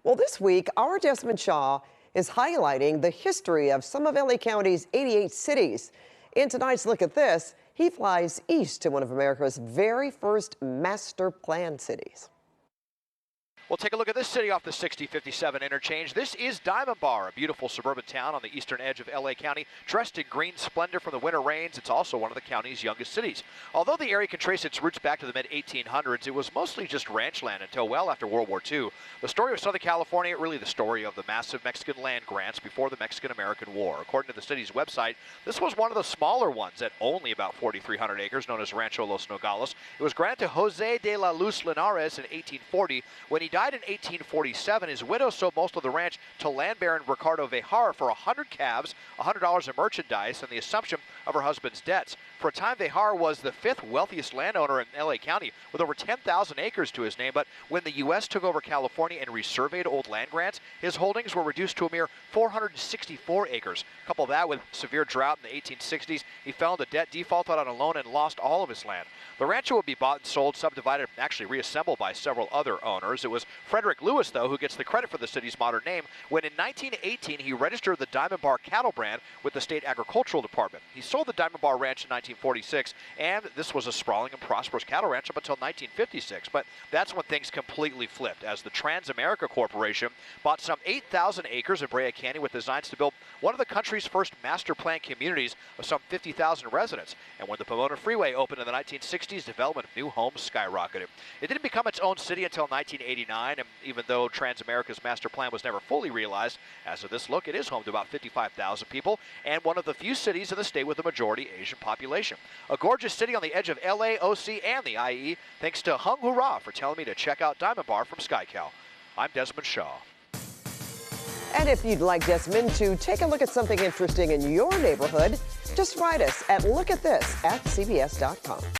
Well, this week, our Desmond Shaw is highlighting the history of some of LA County's 88 cities. In tonight's Look at This, he flies east to one of America's very first master plan cities. We'll take a look at this city off the 6057 interchange. This is Diamond Bar, a beautiful suburban town on the eastern edge of LA County, dressed in green splendor from the winter rains. It's also one of the county's youngest cities. Although the area can trace its roots back to the mid-1800s, it was mostly just ranch land until well after World War II. The story of Southern California, really the story of the massive Mexican land grants before the Mexican-American War. According to the city's website, this was one of the smaller ones at only about 4,300 acres, known as Rancho Los Nogales. It was granted to Jose de la Luz Linares in 1840. When he died in 1847, his widow sold most of the ranch to land baron Ricardo Vejar for 100 calves, $100 in merchandise, and the assumption of her husband's debts. For a time, Vejar was the fifth wealthiest landowner in LA County, with over 10,000 acres to his name. But when the U.S. took over California and resurveyed old land grants, his holdings were reduced to a mere 464 acres. Couple that with severe drought in the 1860s, he fell into debt, defaulted on a loan, and lost all of his land. The rancho would be bought and sold, subdivided, and actually reassembled by several other owners. It was Frederick Lewis, though, who gets the credit for the city's modern name, when in 1918 he registered the Diamond Bar cattle brand with the state agricultural department. He sold the Diamond Bar ranch in 1946, and this was a sprawling and prosperous cattle ranch up until 1956. But that's when things completely flipped, as the Transamerica Corporation bought some 8,000 acres in Brea Canyon with designs to build one of the country's first master plan communities of some 50,000 residents. And when the Pomona Freeway opened in the 1960s, development of new homes skyrocketed. It didn't become its own city until 1989, and even though Transamerica's master plan was never fully realized, as of this look, it is home to about 55,000 people and one of the few cities in the state with a majority Asian population. A gorgeous city on the edge of LA, OC, and the IE. Thanks to Hung Hurrah for telling me to check out Diamond Bar from SkyCal. I'm Desmond Shaw. And if you'd like Desmond to take a look at something interesting in your neighborhood, just write us at lookatthis@cbs.com.